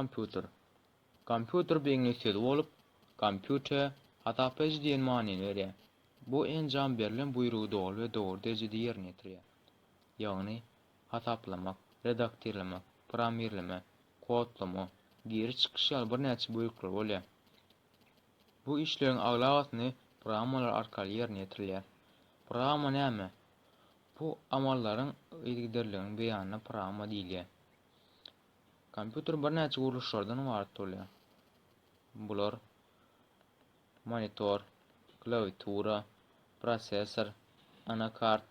Kompüter. Kompüter beýle söz bolup, kompüter hatapyjy diýen manyny berýär. Bu enjam berilen buýrugy dogry we dogry derejede ýerine ýetirýär. Ýagny hataplamak, redaktirlemek, programmerlemek, kodlama, geri çykyş ýaly bir näçe buyruklar bolýar. Bu işleriň aglawatyny programmalar arkaly ýerine ýetirilýär. Programma näme? Bu amallaryň ýetirilýän beýanyna programma diýilýär. Kompüter bir näçe guruluşlardan ibaret bolýar. Bular monitor, klawiatura, prosesor, anakart,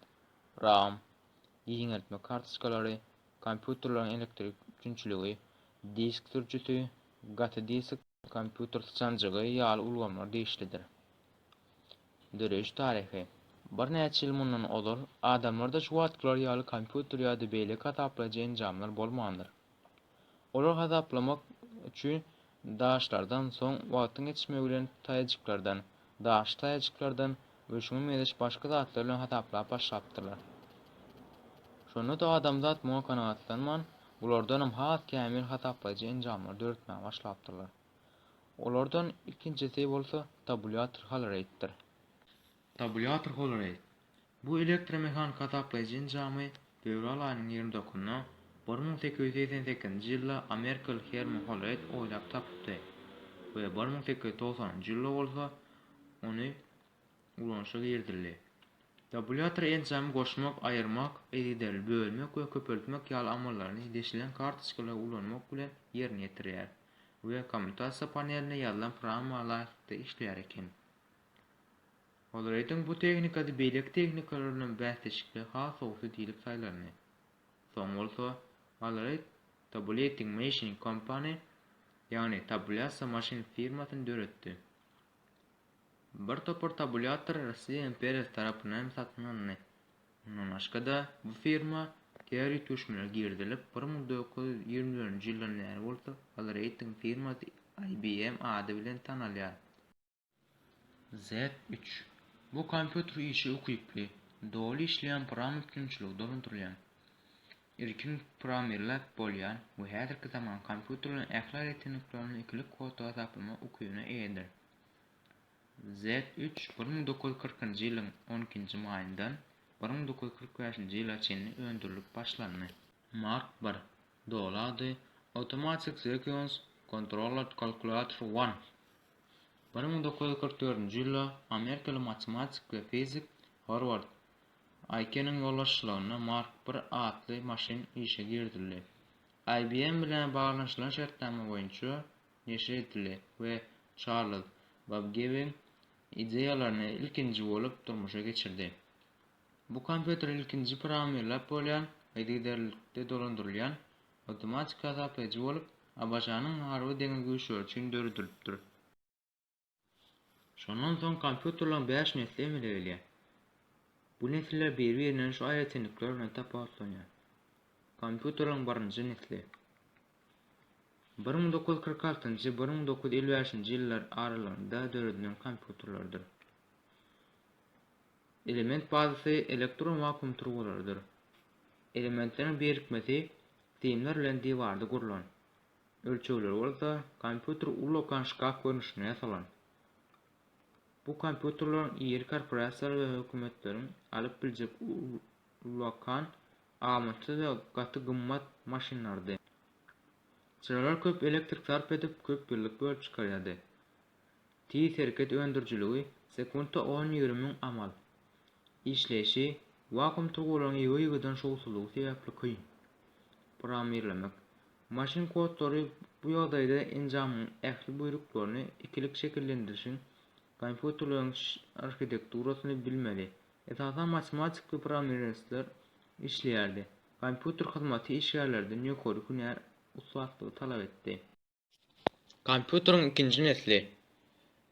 RAM, ýeňeltme kartoçkalary, kompüterlaryň elektrik üçinçiligi, disk sürüjüsi, gaty disk, kompüter sanjygy ýaly ulgamlar diýişlidir. Döreş taryhy. Bir näçe ýyl mundan ozal adamlarda şu wagtlar ýaly kompüter ýa-da beýle hataplaýjy enjamlar bolmandyr. Olar hataplamak üçin daşlardan soň wagtyň ýetişmegi bilen taýjyklardan, daş taýjyklardan we şuňa mezeş başga zatlar bilen hataplap başlapdyrlar. Şonu da adamzat muňa kanagatlanman, bulardanam hat kämil hataplaýjy enjamlar döretmäge başlapdyrlar. Olardan ikincisi bolsa tabulator holleraytdyr. Tabulator hollerayt. Bu elektromehanik hataplaýjy enjamy fevral aýynyň 29-nda 1888-nji ýylda Amerikaly Herman Hollerayt oýlap tapdy we 1890-njy ýylda bolsa ony ulanşa girdiler. Tabulator enjamy goşmak, aýyrmak, edider, bölmek we köpeltmek ýaly amallaryny deşilen kartoçkalara ulanmak bilen ýerine ýetirýär we kommutasiýa paneline ýazylan programmalar da işleýär eken. Holleraytyň bu tehnikady beýlek tehnikalar bilen bäsleşikli has owsy diýilip saýlanýar. Soň bolsa Hollerayt Tabulating Machine Company ýagny tabulasiýa maşin firmasyny döretdi. Bir topar tabulator Russiýa imperiyasy tarapyndan satyn alındy. Ondan başga da bu firma teorik düşmeler girdilip 1924-nji ýyldan bäri bolsa Holleraytyň firmasy IBM ady bilen tanalýar. Z3. Bu kompüter işi ukyply, dogry işleýän program üçinçiligi dolundurylýan. Irkin programmerler bolýan we häzirki zaman kompüterlaryň ähli ýeteneklerini ikilik kodda taplama ukybyna eýdir. Z3 1940-njy ýylyň 12-nji maýyndan 1945-nji ýyla çenli öndürilip başlandy. Mark 1. Dolady Automatic Sequence Controlled Calculator 1. 1944-nji ýylda Amerikaly matematik we fizik Howard Aiken'in ýollaşylaryna Mark 1 atly maşin işe girdirildi. IBM bilen baglanşylan şertname boýunça neşir edildi we Charles Babbage ideýalaryny ilkinji bolup durmuşa geçirdi. Bu kompüter ilkinji programmerler bolýan we ediderlikde dolundurylýan automatik hataplaýjy bolup abaşanyň harby deňe güýçleri üçin döredilipdir. Şondan soň kompüterlaryň 5 nesli emele bilýär. Bu nesiller bir-birinden şu aýatenlikler bilen tapawutlanýar. Kompüterlaryň 1-nji nesli 1946-1955-nji ýyllar aralygynda döredilen kompüterlerdir. Element bazasy elektron vakum turgularıdır. Elementleriň birikmesi simler bilen diwarda gurulan. Ölçegleri bolsa kompüter ulokan şkaf görnüşine ýasalan. Bu kompüterler ýeri korporasiýalar we hökümetleriň alyp biljek ulakan, amaçsız we gaty gymmat maşinlardy. Çyralar köp elektrik sarp edip köp birlik bölüp çykarýardy. Tiz hereket öndürjüligi sekundda 10-20 miň amal. İşleşi vakum turgularyň ýygydan şowsuzlygy sebäpli kyn. Programmerlemek. Maşin kodlary bu ýagdaýda enjamyň ähli buýruklaryny ikilik şekillendirişin kompüterlaryň arhitekturasyny bilmeli. Esasan matematik we programmerler işleýärdi. Kompüter hyzmaty işgärlerden ýokary hünär ustalygy talap etdi. Kompüteriň ikinji nesli.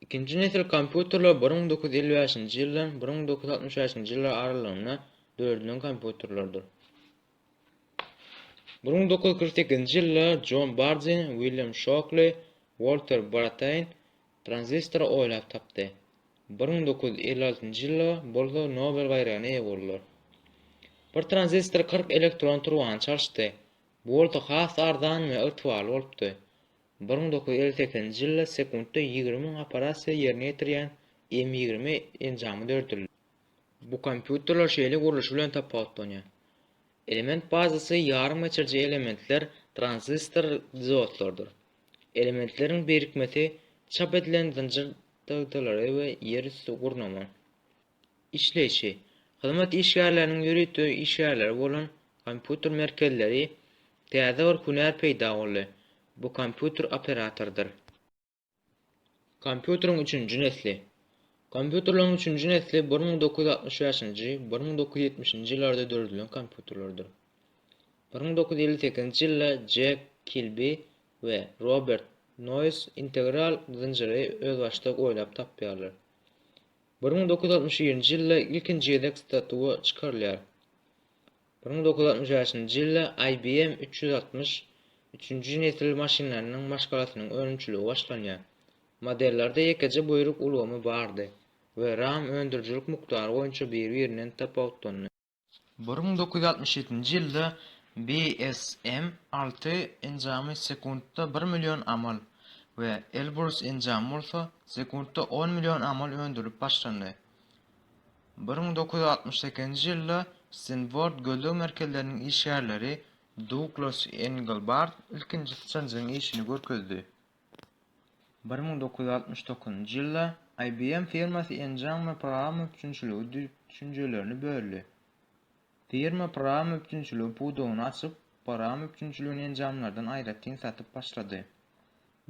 İkinji nesil kompüterler 1955-nji ýyldan 1965-nji ýyllar aralygynda döredilen kompüterlerdir. 1948-nji ýylda John Bardeen, William Shockley, Walter Brattain transistor oýlap tapdy. 1956-njy ýylda bolsa Nobel bayragyna eýe boldular. Bir transistor 40 elektron turgan çarşdy. Bu bolsa has arzan we yrtybarly bolupdy. 1958-nji ýylda sekundda 20 000 operasiýa ýerine ýetirýän M20 enjamy döredildi. Bu kompýuterler şeýle gurulşy bilen tapawutlanýar. Element bazasy ýarym geçirji elementler transistor diodlardyr. Elementleriň birikmesi çap edilen zynjyr dagdylary we ýer üstü gurnaman. İşleýişi hyzmat işgärleriniň ýürütdüği işgärler bolan kompýuter merkezleri täze bir hünär peýda boldy. Bu kompýuter operatordyr. Kompýuteriň 3-nji nesli. Kompýuterlaryň 3-nji nesli 1965-nji, 1970-nji ýyllarda döredilen kompýuterlerdir. 1958-nji ýylda Jack Kilby we Robert Noyce integral zynjyry öz başda goýlap tapýarlar. 1967-nji ýylda ilkinji ýedek statuwa çykarylýar. 1965-nji ýylda IBM 360 3-nji nesil maşinlarynyň maşgalasynyň önümçüligi başlanýar. Modellerde ýekeje buyruk ulgamy bardy we RAM öndürjilik mukdary boýunça bir-birinden tapawutlanýar. 1967-nji ýylda BSM-6 enjamy sekundda 1 million amal we Elbrus enjamy bolsa sekundda 10 million amal öndürip başlandy. 1968-nji ýylda Stanford gözlek merkezleriniň işgärleri Douglas Engelbart ilkinji sınjyň işini görkezdi. 1969-njy ýylda IBM firmasy enjam we program öpçünçiligi düşünjelerini böldi. Firma program öpçünçiligi pudugyny açyp, program öpçünçiligini enjamlardan aýratyn satyp başlady.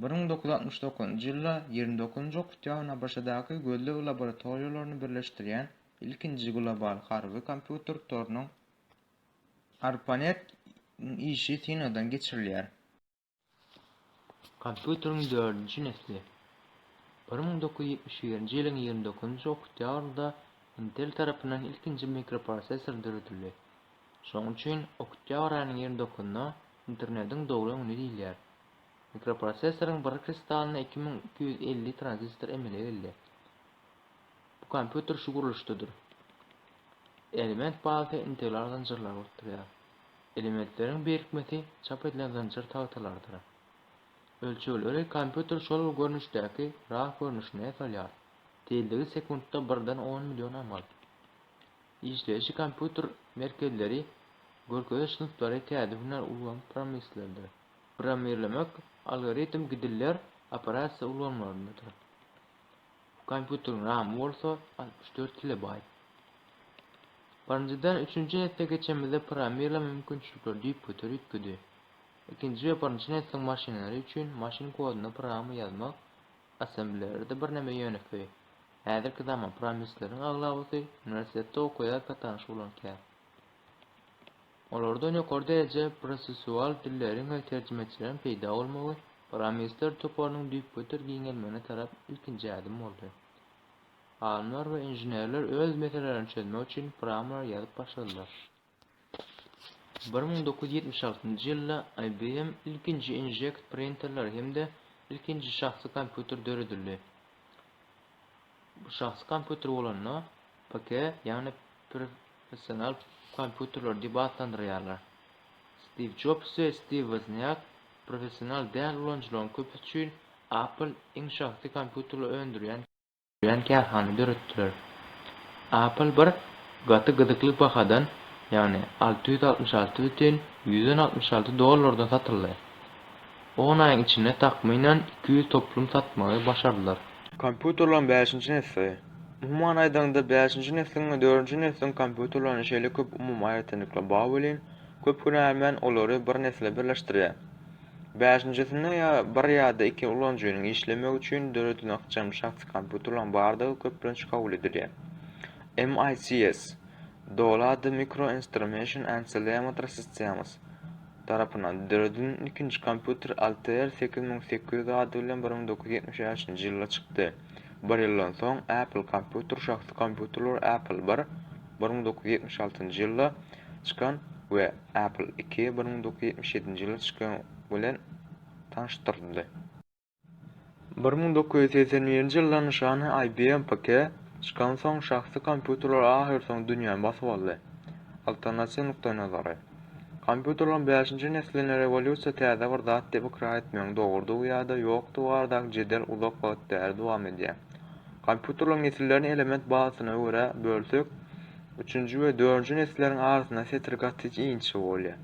1969-njy ýylda 29-nji oktýabrynda başadaky gözlek laboratoriýalaryny birleşdirýän ilkinji global harby kompýuter torunyň ARPANET işi sinadan geçirilýär. Kompýuteriň 4-nji nesli. 1971-nji ýylyň 29-nji oktýabrynda Intel tarapyndan ilkinji mikroprosesor döredildi. Şoň üçin oktýabr aýynyň 29-nda internetiň dogry öňüne diýilýär. Mikroprosesoryň bir kristalyna 2250 transistor emele edildi. Bu kompýuter şu gurulşdadyr. Element bazasy integral zynjyrlar bolýar. Elementleriň birikmesi çap edilen zynjyr tagtalardyr. Ölçüleri kompýuter şol görnüşdäki rah görnüşine ýasalýar. Tezligi sekundda 1-den 10 million amal. İşleýişi kompýuter merkezleri görkeş sınıflary täze hünär ulgamy programmistlerdir. Programmerlemek algoritm gidiller operasiýa ulgamalarydyr. Kompýuteriň ramy bolsa 64 kilobayt. Birinjiden 3-nji nesle geçenmizde programmerleme mümkinçilikleri diýip ötüdi. Ikinji we birinji nesliň maşinalary üçin maşin koduny programy ýazmak assemblerinde bir näme ýönekdi. Häzirki zaman programmistleriň aglabysy universitetde okuýarka tanyş bolanlar. Olardan ýokary derejä prosesual dilleriň we terjemechileriň peýda bolmagy programmistler toparynyň diýip ötürgiňelmene tarap ilkinji adım boldy. Alimler we injenerler öz meselelerini çözmek üçin programlar ýazyp başladylar. 1976-njy ýylda IBM ilkinji inkjet printerler hemde ilkinji şahsy kompýuter döredildi. Bu şahsy kompýuter bolanyna PK ýani professional kompýuterler diýip adlandyrýarlar. Steve Jobs we Steve Wozniak professional däl ulanjylaryň köp üçin Apple iň şahsy kompýuterler öndürýän kärhana döretdiler. Apple bir gaty gyzykly bahadan ýani $666,166 satyldy. 10 aýyň içinde takmynan 200 toplum satmagy başardylar. Kompýuterlaryň 5-nji nesli. Umumyň aýdyganda 5-nji nesliň we 4-nji nesliň kompýuterlaryny şeýle köp umumy aýratynyklar baý bolan, köp hünärmen olary bir nesle birleşdirýär. 5-njisinde bir ýa-da 2 ulanjynyň işlemek üçin döredilen akçam şahsy kompýuterlaryň bardygy köp bilen kabul edilýär. MICS Dolady Micro-Instrumentation and Telemetry Systems tarapyndan döredilen ikinji kompýuter Altair 8800 ady bilen 1976-njy ýylda çykdy. Bir ýyldan soň Apple kompýuter şahsy kompýuterler Apple 1 1976-njy ýylda çykan we Apple 2 1977-njy ýylda çykan bilen tanıştırıldı. 1981-nji ýyldan nişany IBM PK çykan soň şahsy kompýuterler ahir soň dünýäni basyp aldy. Alternatiw nukta nazary. Kompüterlaryň 5-nji neslini revolýusiýa täze bir zat diýip ikrar etmegiň dogrudygy ýa-da ýokdugy barada jedel uzak wagt däl dowam edýär. Kompüterlaryň nesilleriniň element basyna görä bölsek, 3-nji we 4-nji nesilleriň arasynda segregatsiýa inçi bolýar.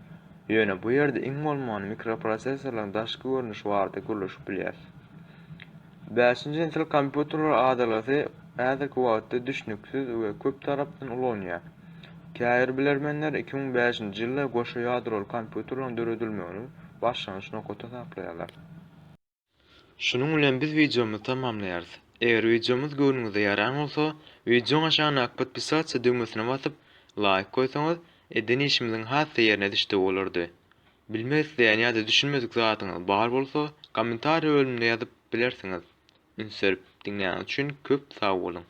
Ýöne bu ýerde iň bolmany mikroprosesorlaryň daşky görnüşi barada gürleşip bilýär. 5-nji nesil kompüterler adalasy häzirki wagtda düşnüksiz we köp tarapdan ulanýar. Käýür bilermenler 2005-nji ýylda goşa ýadrolu kompüterlaryň döredilmegini başlangyç nokata saplaýarlar. Şunuň bilen biz videomuzy tamamlaýarys. Eger videomuz göwnüňize ýaraýan bolsa, videoň aşagyna podpisasiýa düýmesine basyp, like koýsaňyz, edin işimiziň hassa ýerine düşdi bolardy. Bilmek isleýän ýa-da düşünmedik zatyňyz bar bolsa, kommentariýa bölüminde ýazyp bilersiňiz. Ünsürip diňleýän üçin köp sag bolun.